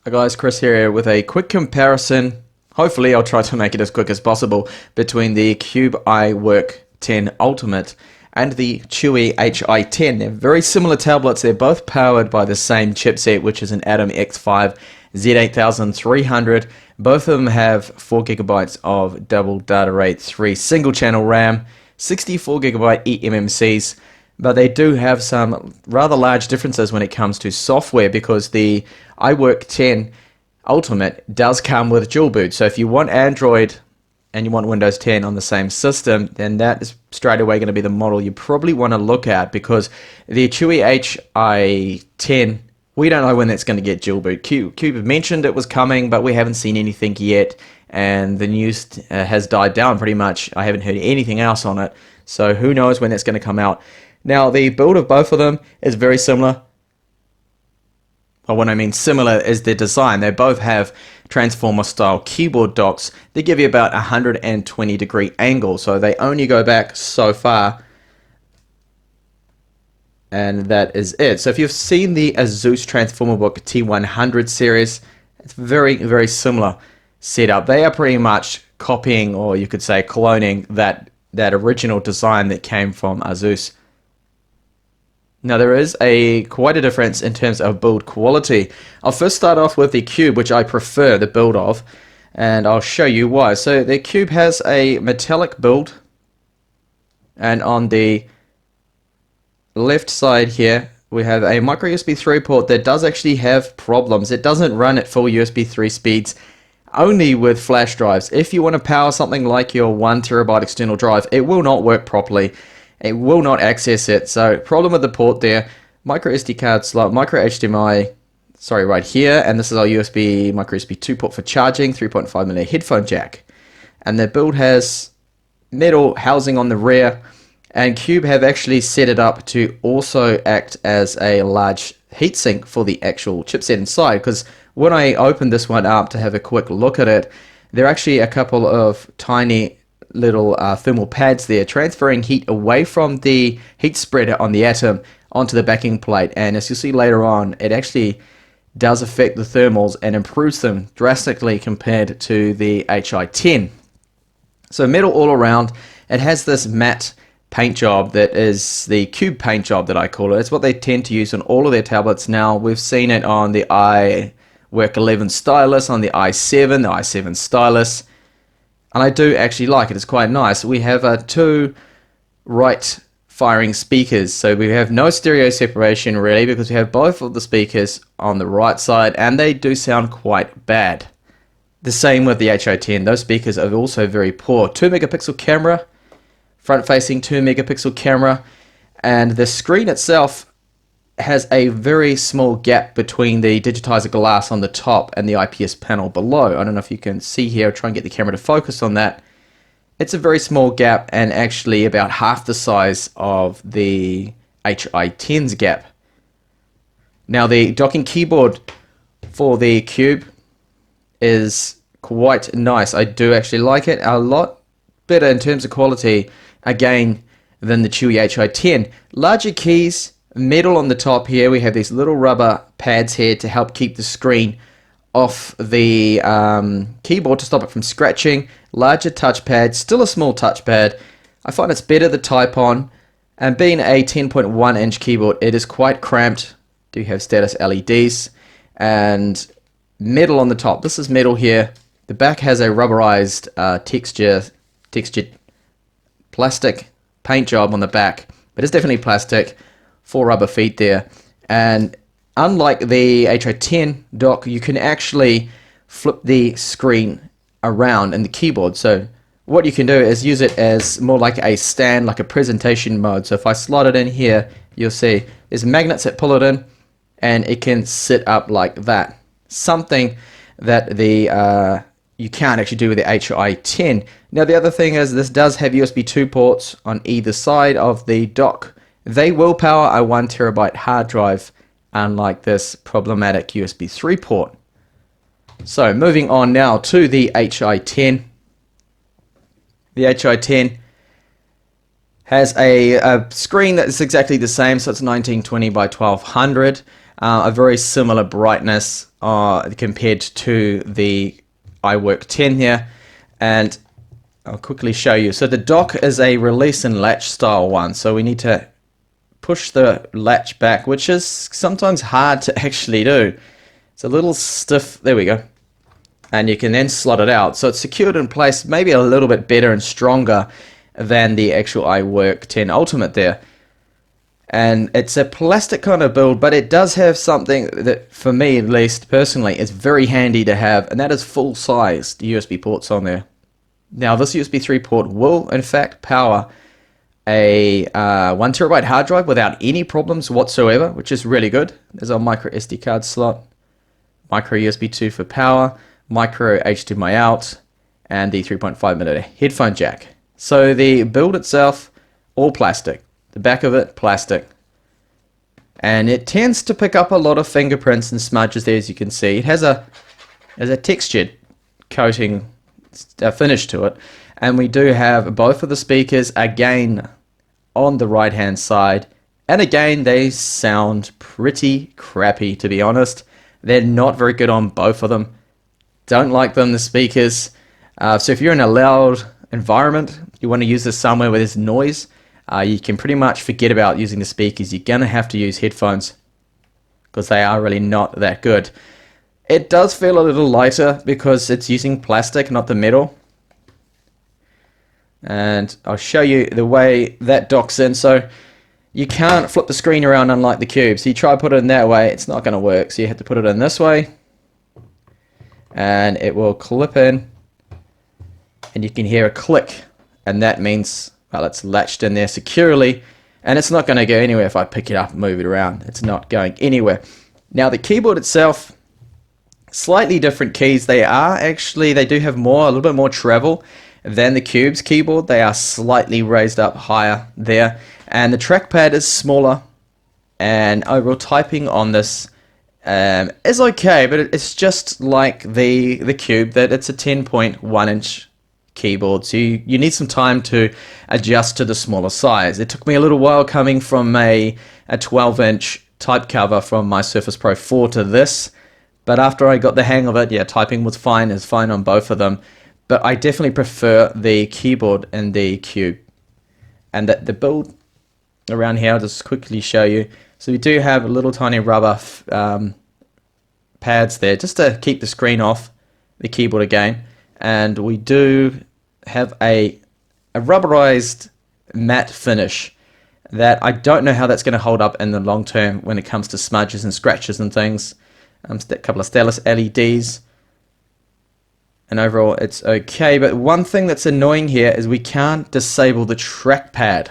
Hi guys, Chris here with a quick comparison. Hopefully I'll try to make it as quick as possible between the Cube iWork10 Ultimate and the Chuwi Hi10. They're very similar tablets. They're both powered by the same chipset, which is an Atom X5 Z8300. Both of them have 4GB of double data rate, 3 single channel RAM, 64GB eMMCs, but they do have some rather large differences when it comes to software, because the iWork10 Ultimate does come with dual boot. So if you want Android and you want Windows 10 on the same system, then that is straight away going to be the model you probably want to look at, because the Chuwi Hi10, we don't know when that's going to get dual boot. Cube mentioned it was coming, but we haven't seen anything yet, and the news has died down pretty much. I haven't heard anything else on it, so who knows when that's going to come out. Now, the build of both of them is very similar. Well, when I mean similar is their design. They both have transformer style keyboard docks. They give you about 120-degree angle, so they only go back so far, and that is it. So if you've seen the Asus Transformer Book T100 series, it's very, very similar setup. They are pretty much copying, or you could say cloning, that original design that came from Asus. Now there is quite a difference in terms of build quality. I'll first start off with the Cube, which I prefer the build of, and I'll show you why. So the Cube has a metallic build, and on the left side here we have a micro USB 3 port that does actually have problems. It doesn't run at full USB 3 speeds, only with flash drives. If you want to power something like your 1TB external drive, it will not work properly. It will not access it. So problem with the port there. Micro SD card slot, micro HDMI, sorry, right here, and this is our micro USB 2 port for charging, 3.5mm headphone jack. And the build has metal housing on the rear, and Cube have actually set it up to also act as a large heatsink for the actual chipset inside, because when I opened this one up to have a quick look at it, there are actually a couple of tiny little thermal pads there, transferring heat away from the heat spreader on the Atom onto the backing plate. And as you'll see later on, it actually does affect the thermals and improves them drastically compared to the Hi10. So metal all around. It has this matte paint job that is the Cube paint job that I call it. It's what they tend to use on all of their tablets now. We've seen it on the iWork11 stylus, on the i7 stylus, and I do actually like it. It's quite nice. We have 2 right firing speakers, so we have no stereo separation really, because we have both of the speakers on the right side, and they do sound quite bad. The same with the Hi10. Those speakers are also very poor. 2-megapixel camera, front facing 2-megapixel camera, and the screen itself has a very small gap between the digitizer glass on the top and the IPS panel below. I don't know if you can see here. I'll try and get the camera to focus on that. It's a very small gap, and actually about half the size of the Hi10's gap. Now the docking keyboard for the Cube is quite nice. I do actually like it a lot better in terms of quality, again, than the Chuwi Hi10. Larger keys, metal on the top here. We have these little rubber pads here to help keep the screen off the keyboard to stop it from scratching. Larger touchpad, still a small touchpad. I find it's better to type on, and being a 10.1-inch keyboard, it is quite cramped. Do have status LEDs and metal on the top. This is metal here. The back has a rubberized textured plastic paint job on the back, but it's definitely plastic. 4 rubber feet there, and unlike the Hi10 dock, you can actually flip the screen around in the keyboard. So what you can do is use it as more like a stand, like a presentation mode. So if I slot it in here, you'll see there's magnets that pull it in, and it can sit up like that. Something that you can't actually do with the Hi10. Now the other thing is, this does have USB 2 ports on either side of the dock. They will power a 1TB hard drive, unlike this problematic USB 3 port. So moving on now to the Hi10. The Hi10 has a screen that is exactly the same, so it's 1920 by 1200. a very similar brightness compared to the iWork10 here, and I'll quickly show you. So the dock is a release and latch style one, so we need to push the latch back, which is sometimes hard to actually do. It's a little stiff. There we go. And you can then slot it out. So it's secured in place, maybe a little bit better and stronger than the actual iWork10 Ultimate there. And it's a plastic kind of build, but it does have something that, for me at least personally, is very handy to have, and that is full-sized USB ports on there. Now this USB 3 port will in fact power a 1TB hard drive without any problems whatsoever, which is really good. There's our micro SD card slot, micro USB 2 for power, micro HDMI out, and the 3.5mm headphone jack. So the build itself, all plastic. The back of it, plastic. And it tends to pick up a lot of fingerprints and smudges there, as you can see. It has a textured coating finish to it. And we do have both of the speakers again on the right hand side. And again, they sound pretty crappy, to be honest. They're not very good on both of them. Don't like them, the speakers. So if you're in a loud environment, you want to use this somewhere where there's noise, you can pretty much forget about using the speakers. You're going to have to use headphones because they are really not that good. It does feel a little lighter because it's using plastic, not the metal. And I'll show you the way that docks in. So you can't flip the screen around unlike the Cube. So you try to put it in that way, it's not going to work. So you have to put it in this way. And it will clip in. And you can hear a click. And that means, well, it's latched in there securely. And it's not going to go anywhere if I pick it up and move it around. It's not going anywhere. Now the keyboard itself, slightly different keys. They do have a little bit more travel than the Cube's keyboard. They are slightly raised up higher there. And the trackpad is smaller. And overall typing on this is okay, but it's just like the Cube, that it's a 10.1 inch keyboard, so you need some time to adjust to the smaller size. It took me a little while coming from a 12-inch type cover from my Surface Pro 4 to this, but after I got the hang of it, yeah, typing was fine. It's fine on both of them, but I definitely prefer the keyboard and the Cube. And that the build around here, I'll just quickly show you. So we do have little tiny rubber pads there just to keep the screen off the keyboard again. And we do have a rubberized matte finish that I don't know how that's going to hold up in the long term when it comes to smudges and scratches and things. A couple of stainless LEDs. And overall it's okay, but one thing that's annoying here is we can't disable the trackpad.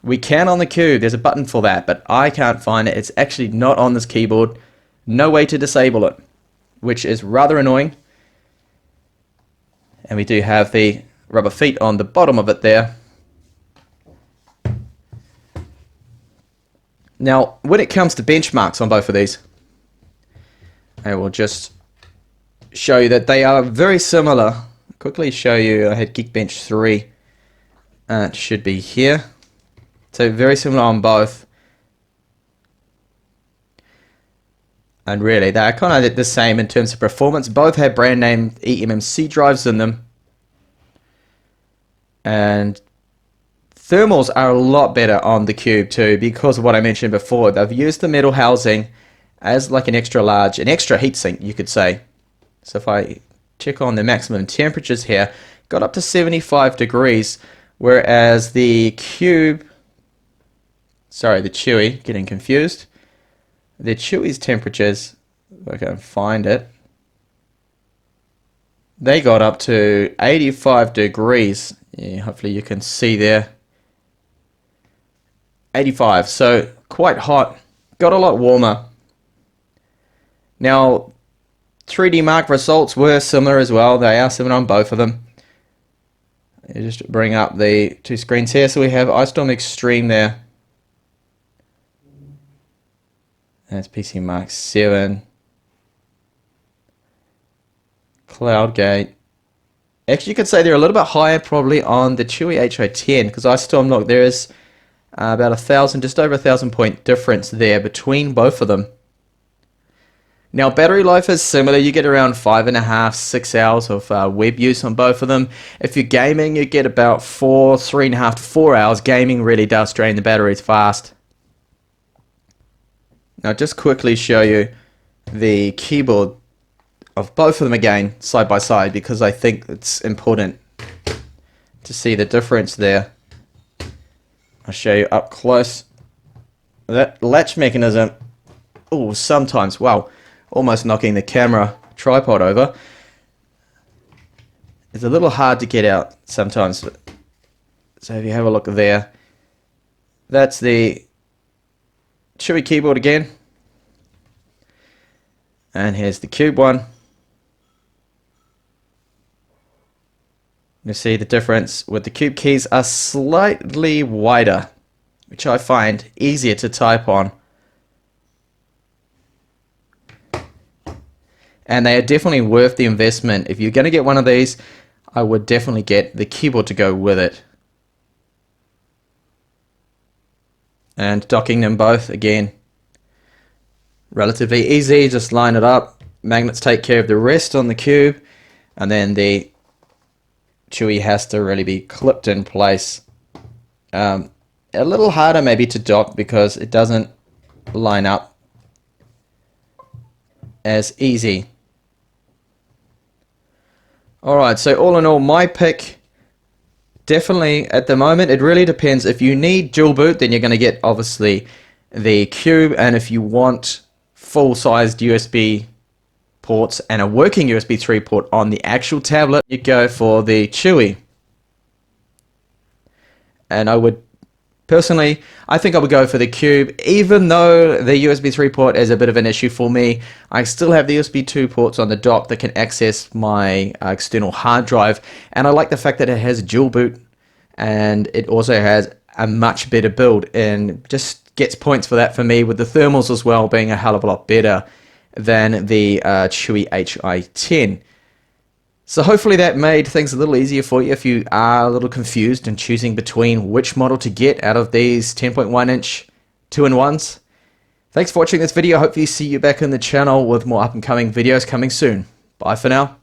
We can on the Cube, there's a button for that, but I can't find it. It's actually not on this keyboard. No way to disable it, which is rather annoying. And we do have the rubber feet on the bottom of it there. Now, when it comes to benchmarks on both of these, I will just show you that they are very similar. I'll quickly show you, I had Geekbench 3. It should be here. So very similar on both. And really, they're kind of the same in terms of performance. Both have brand name eMMC drives in them. And thermals are a lot better on the Cube too, because of what I mentioned before. They've used the metal housing as like an extra heatsink, you could say. So if I check on the maximum temperatures here, got up to 75 degrees, whereas the Chuwi, getting confused. The Chuwi's temperatures, if I can find it, they got up to 85 degrees. Yeah, hopefully you can see there. 85, so quite hot. Got a lot warmer. Now, 3D Mark results were similar as well. They are similar on both of them. I'll just bring up the two screens here. So we have Ice Storm Extreme there. That's PC Mark 7. Cloudgate. Actually, you could say they're a little bit higher probably on the Chuwi Hi10, because Ice Storm, look, there is about 1,000, just over 1,000 point difference there between both of them. Now battery life is similar, you get around 5.5, 6 hours of web use on both of them. If you're gaming, you get about 3.5 to 4 hours. Gaming really does drain the batteries fast. Now just quickly show you the keyboard of both of them again, side by side, because I think it's important to see the difference there. I'll show you up close. That latch mechanism, oh, sometimes, wow, almost knocking the camera tripod over. It's a little hard to get out sometimes. So if you have a look there, that's the Chuwi keyboard again. And here's the Cube one. You see the difference with the Cube keys are slightly wider, which I find easier to type on. And they are definitely worth the investment. If you're going to get one of these, I would definitely get the keyboard to go with it. And docking them both, again, relatively easy. Just line it up. Magnets take care of the rest on the Cube. And then the Chuwi has to really be clipped in place. A little harder maybe to dock because it doesn't line up as easy. Alright, so all in all, my pick, definitely at the moment, it really depends. If you need dual boot, then you're going to get obviously the Cube, and if you want full-sized USB ports and a working USB 3 port on the actual tablet, you go for the Chuwi. And I would personally, I think I would go for the Cube, even though the USB 3 port is a bit of an issue for me. I still have the USB 2 ports on the dock that can access my external hard drive, and I like the fact that it has dual boot, and it also has a much better build, and just gets points for that for me, with the thermals as well being a hell of a lot better than the Chuwi Hi10. So hopefully that made things a little easier for you if you are a little confused in choosing between which model to get out of these 10.1 inch 2-in-1s. Thanks for watching this video. Hopefully see you back in the channel with more up and coming videos coming soon. Bye for now.